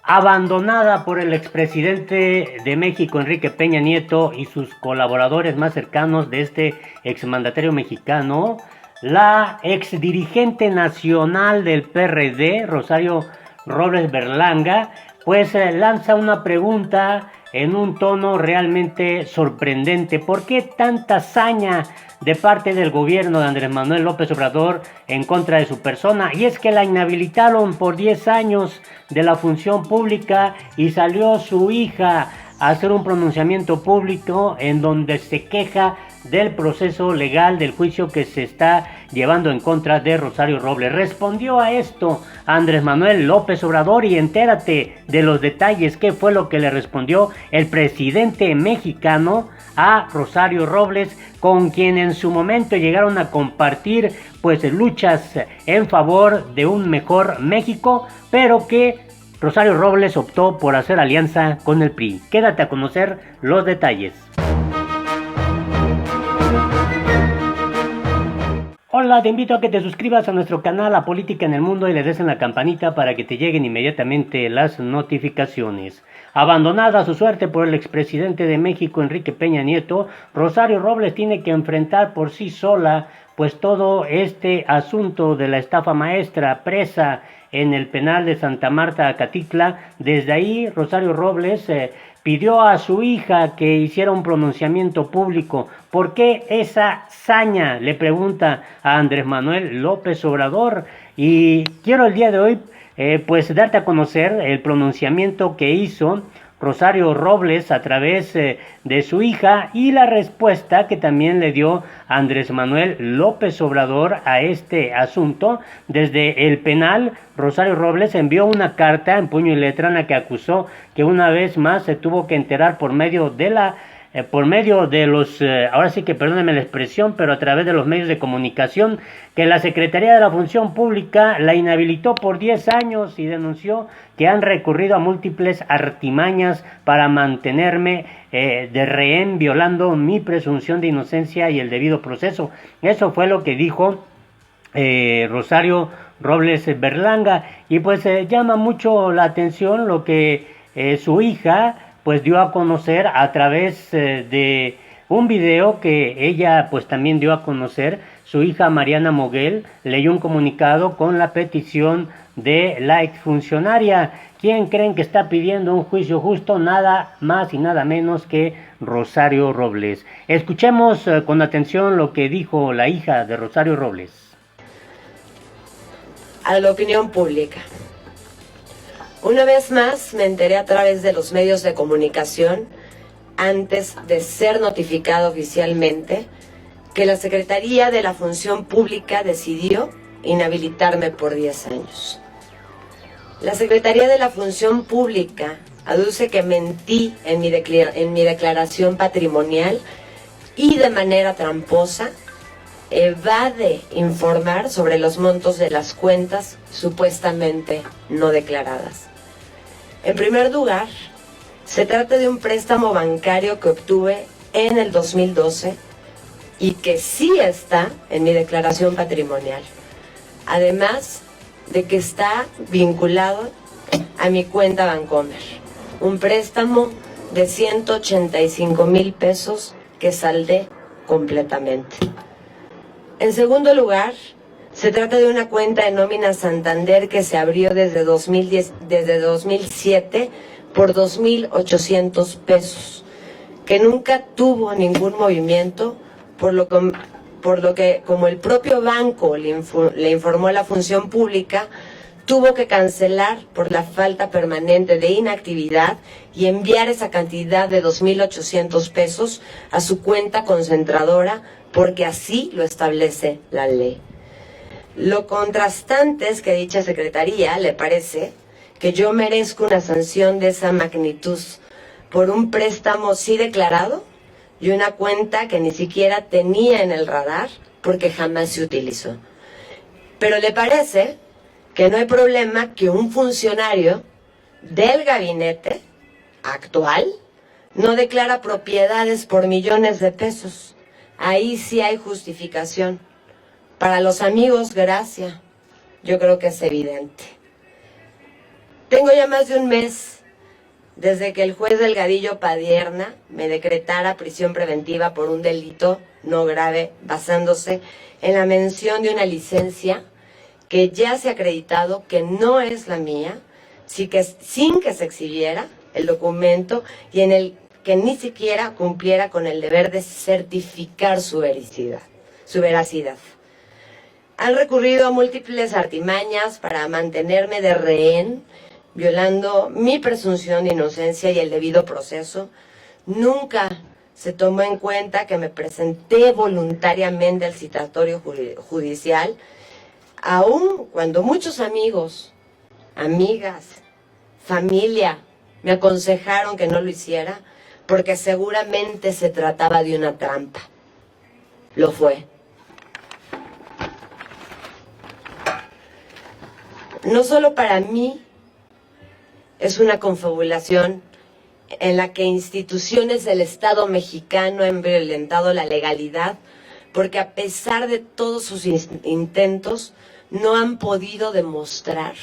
Abandonada por el expresidente de México, Enrique Peña Nieto, y sus colaboradores más cercanos de este exmandatario mexicano, la exdirigente nacional del PRD, Rosario Robles Berlanga, pues lanza una pregunta en un tono realmente sorprendente. ¿Por qué tanta saña de parte del gobierno de Andrés Manuel López Obrador en contra de su persona? Y es que la inhabilitaron por 10 años de la función pública y salió su hija a hacer un pronunciamiento público en donde se queja del proceso legal del juicio que se está llevando en contra de Rosario Robles. Respondió a esto Andrés Manuel López Obrador y entérate de los detalles. ¿Qué fue lo que le respondió el presidente mexicano a Rosario Robles, con quien en su momento llegaron a compartir pues luchas en favor de un mejor México, pero que Rosario Robles optó por hacer alianza con el PRI? Quédate a conocer los detalles. Hola, te invito a que te suscribas a nuestro canal La Política en el Mundo y le des en la campanita para que te lleguen inmediatamente las notificaciones. Abandonada a su suerte por el expresidente de México, Enrique Peña Nieto, Rosario Robles tiene que enfrentar por sí sola pues todo este asunto de la estafa maestra, presa en el penal de Santa Marta, Acatitla. Desde ahí, Rosario Robles pidió a su hija que hiciera un pronunciamiento público. ¿Por qué esa saña?, le pregunta a Andrés Manuel López Obrador. Y quiero el día de hoy pues darte a conocer el pronunciamiento que hizo Rosario Robles a través de su hija y la respuesta que también le dio Andrés Manuel López Obrador a este asunto. Desde el penal, Rosario Robles envió una carta en puño y letra en la que acusó que una vez más se tuvo que enterar por medio de los, ahora sí que perdónenme la expresión, pero a través de los medios de comunicación, que la Secretaría de la Función Pública la inhabilitó por 10 años y denunció que han recurrido a múltiples artimañas para mantenerme de rehén, violando mi presunción de inocencia y el debido proceso. Eso fue lo que dijo Rosario Robles Berlanga, y pues llama mucho la atención lo que su hija pues dio a conocer a través de un video que ella pues también dio a conocer. Su hija Mariana Moguel leyó un comunicado con la petición de la exfuncionaria. ¿Quién creen que está pidiendo un juicio justo? Nada más y nada menos que Rosario Robles. Escuchemos con atención lo que dijo la hija de Rosario Robles. A la opinión pública. Una vez más me enteré a través de los medios de comunicación, antes de ser notificado oficialmente, que la Secretaría de la Función Pública decidió inhabilitarme por 10 años. La Secretaría de la Función Pública aduce que mentí en mi declaración patrimonial y de manera tramposa evade informar sobre los montos de las cuentas supuestamente no declaradas. En primer lugar, se trata de un préstamo bancario que obtuve en el 2012 y que sí está en mi declaración patrimonial, además de que está vinculado a mi cuenta Bancomer, un préstamo de 185,000 pesos que saldé completamente. En segundo lugar, se trata de una cuenta de nómina Santander que se abrió desde 2007 por 2,800 pesos, que nunca tuvo ningún movimiento, por lo que como el propio banco le informó a la Función Pública, tuvo que cancelar por la falta permanente de inactividad y enviar esa cantidad de 2,800 pesos a su cuenta concentradora, porque así lo establece la ley. Lo contrastante es que dicha secretaría le parece que yo merezco una sanción de esa magnitud por un préstamo sí declarado y una cuenta que ni siquiera tenía en el radar porque jamás se utilizó. Pero le parece que no hay problema que un funcionario del gabinete actual no declara propiedades por millones de pesos. Ahí sí hay justificación. Para los amigos, gracia. Yo creo que es evidente. Tengo ya más de un mes desde que el juez Delgadillo Padierna me decretara prisión preventiva por un delito no grave, basándose en la mención de una licencia que ya se ha acreditado que no es la mía, sin que se exhibiera el documento y en el que ni siquiera cumpliera con el deber de certificar su veracidad. Han recurrido a múltiples artimañas para mantenerme de rehén, violando mi presunción de inocencia y el debido proceso. Nunca se tomó en cuenta que me presenté voluntariamente al citatorio judicial, aun cuando muchos amigos, amigas, familia me aconsejaron que no lo hiciera, porque seguramente se trataba de una trampa. Lo fue. No solo para mí es una confabulación en la que instituciones del Estado mexicano han violentado la legalidad, porque a pesar de todos sus intentos, no han podido demostrar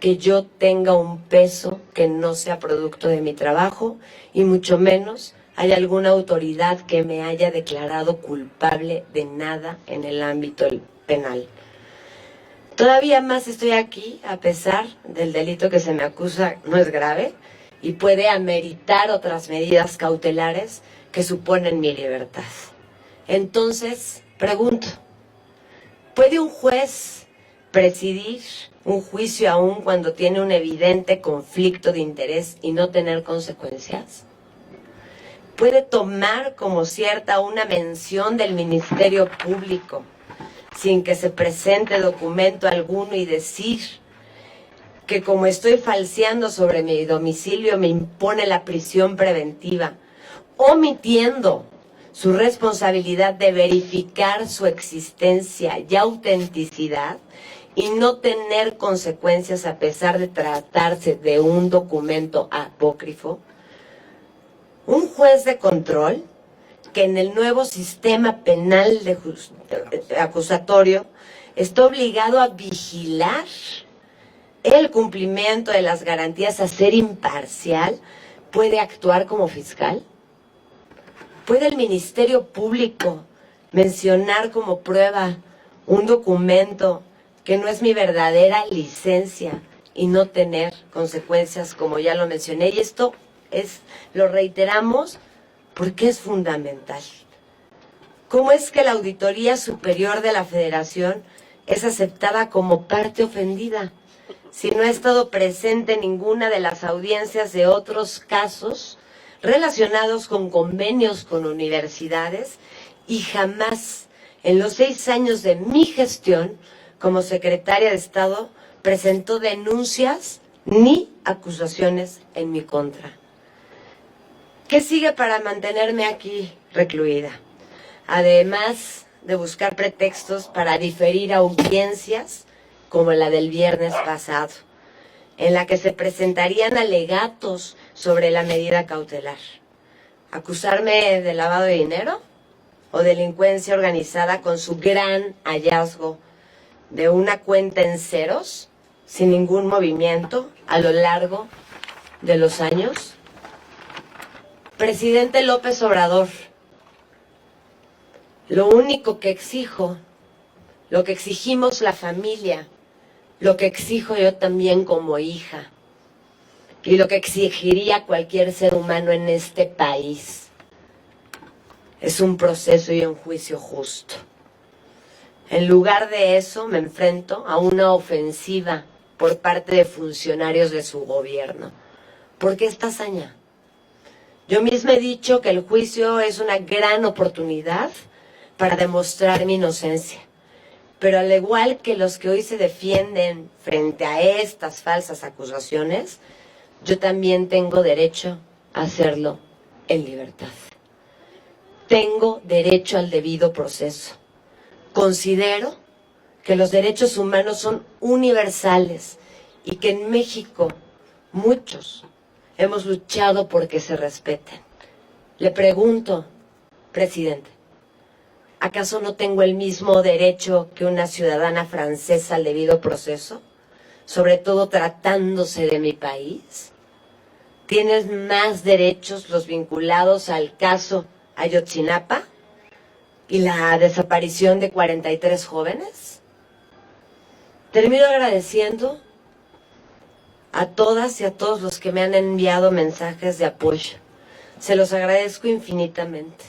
que yo tenga un peso que no sea producto de mi trabajo, y mucho menos hay alguna autoridad que me haya declarado culpable de nada en el ámbito penal. Todavía más estoy aquí, a pesar del delito que se me acusa no es grave y puede ameritar otras medidas cautelares que suponen mi libertad. Entonces, pregunto, ¿puede un juez presidir un juicio aún cuando tiene un evidente conflicto de interés y no tener consecuencias? ¿Puede tomar como cierta una mención del Ministerio Público sin que se presente documento alguno y decir que como estoy falseando sobre mi domicilio me impone la prisión preventiva, omitiendo su responsabilidad de verificar su existencia y autenticidad y no tener consecuencias a pesar de tratarse de un documento apócrifo? Un juez de control que en el nuevo sistema penal acusatorio está obligado a vigilar el cumplimiento de las garantías, a ser imparcial, ¿puede actuar como fiscal? ¿Puede el Ministerio Público mencionar como prueba un documento que no es mi verdadera licencia y no tener consecuencias, como ya lo mencioné? Y esto lo reiteramos porque es fundamental. ¿Cómo es que la Auditoría Superior de la Federación es aceptada como parte ofendida si no ha estado presente en ninguna de las audiencias de otros casos relacionados con convenios con universidades y jamás en los 6 años de mi gestión como secretaria de Estado presentó denuncias ni acusaciones en mi contra? ¿Qué sigue para mantenerme aquí recluida? Además de buscar pretextos para diferir audiencias como la del viernes pasado, en la que se presentarían alegatos sobre la medida cautelar. ¿Acusarme de lavado de dinero o delincuencia organizada con su gran hallazgo de una cuenta en ceros, sin ningún movimiento a lo largo de los años? Presidente López Obrador, lo único que exijo, lo que exigimos la familia, lo que exijo yo también como hija, y lo que exigiría cualquier ser humano en este país, es un proceso y un juicio justo. En lugar de eso, me enfrento a una ofensiva por parte de funcionarios de su gobierno. ¿Por qué esta hazaña? Yo misma he dicho que el juicio es una gran oportunidad para demostrar mi inocencia. Pero al igual que los que hoy se defienden frente a estas falsas acusaciones, yo también tengo derecho a hacerlo en libertad. Tengo derecho al debido proceso. Considero que los derechos humanos son universales y que en México muchos hemos luchado por que se respeten. Le pregunto, presidente, ¿acaso no tengo el mismo derecho que una ciudadana francesa al debido proceso? sobre todo tratándose de mi país. ¿Tienen más derechos los vinculados al caso Ayotzinapa y la desaparición de 43 jóvenes? Termino agradeciendo a todas y a todos los que me han enviado mensajes de apoyo. Se los agradezco infinitamente.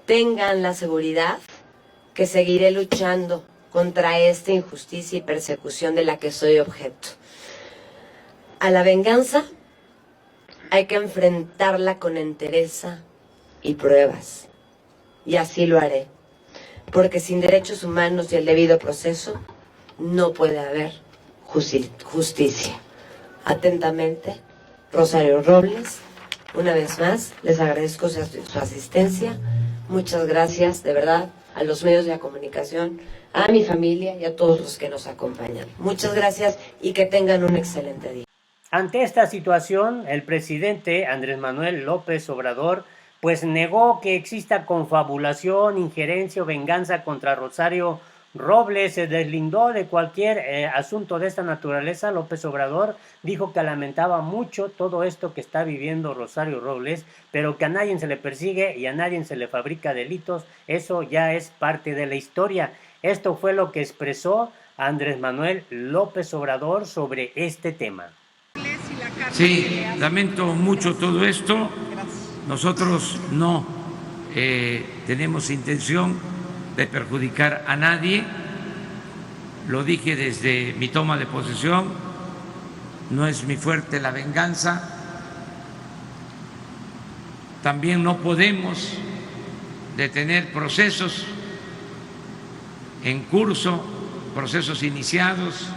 Tengan la seguridad que seguiré luchando contra esta injusticia y persecución de la que soy objeto. A la venganza hay que enfrentarla con entereza y pruebas. Y así lo haré. Porque sin derechos humanos y el debido proceso, no puede haber justicia. Atentamente, Rosario Robles. Una vez más, les agradezco su asistencia. Muchas gracias, de verdad, a los medios de comunicación, a mi familia y a todos los que nos acompañan. Muchas gracias y que tengan un excelente día. Ante esta situación, el presidente Andrés Manuel López Obrador pues negó que exista confabulación, injerencia o venganza contra Rosario Robles. Se deslindó de cualquier asunto de esta naturaleza. López Obrador dijo que lamentaba mucho todo esto que está viviendo Rosario Robles, pero que a nadie se le persigue y a nadie se le fabrica delitos. Eso ya es parte de la historia. Esto fue lo que expresó Andrés Manuel López Obrador sobre este tema. Sí, lamento mucho todo esto. Nosotros no tenemos intención de perjudicar a nadie. Lo dije desde mi toma de posesión. No es mi fuerte la venganza. También no podemos detener procesos en curso, procesos iniciados.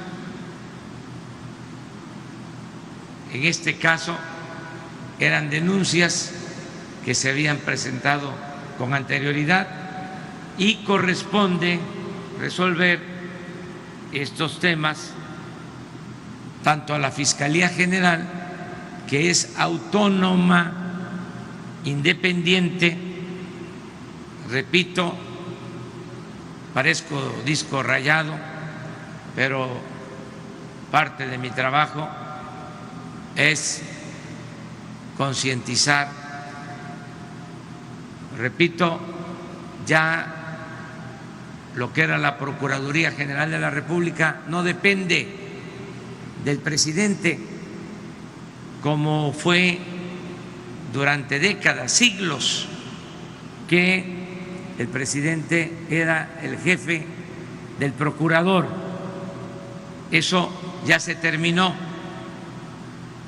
En este caso eran denuncias que se habían presentado con anterioridad y corresponde resolver estos temas tanto a la Fiscalía General, que es autónoma, independiente. Repito, parezco disco rayado, pero parte de mi trabajo es concientizar. Repito, ya lo que era la Procuraduría General de la República no depende del presidente, como fue durante décadas, siglos, que el presidente era el jefe del procurador. Eso ya se terminó.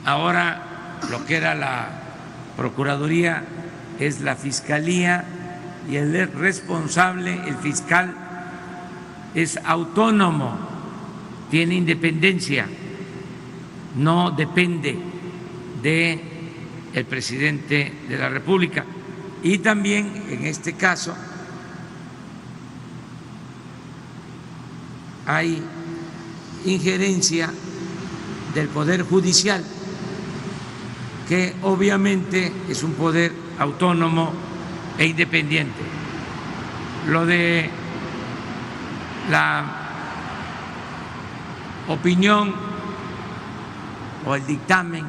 Ahora lo que era la Procuraduría es la Fiscalía y el responsable, el fiscal, es autónomo, tiene independencia, no depende del presidente de la República. Y también en este caso hay injerencia del Poder Judicial, que obviamente es un poder autónomo e independiente. Lo de la opinión o el dictamen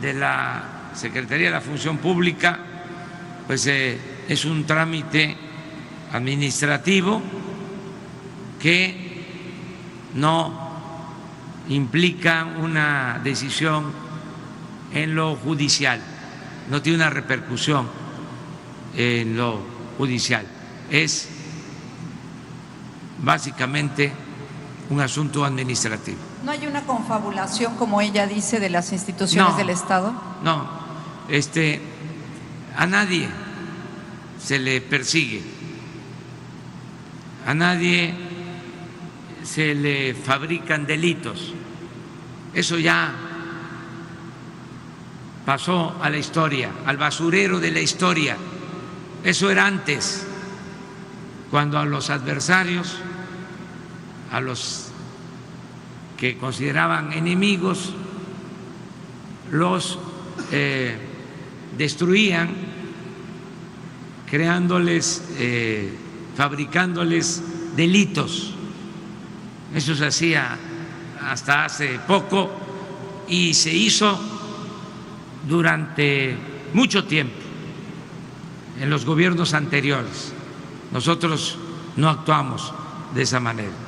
de la Secretaría de la Función Pública, pues es un trámite administrativo que no implica una decisión en lo judicial, no tiene una repercusión en lo judicial, es básicamente un asunto administrativo. ¿No hay una confabulación, como ella dice, de las instituciones del Estado? No, a nadie se le persigue, a nadie se le fabrican delitos. Eso ya pasó a la historia, al basurero de la historia. Eso era antes, cuando a los adversarios, a los que consideraban enemigos, los destruían, creándoles, fabricándoles delitos. Eso se hacía hasta hace poco y se hizo durante mucho tiempo en los gobiernos anteriores. Nosotros no actuamos de esa manera.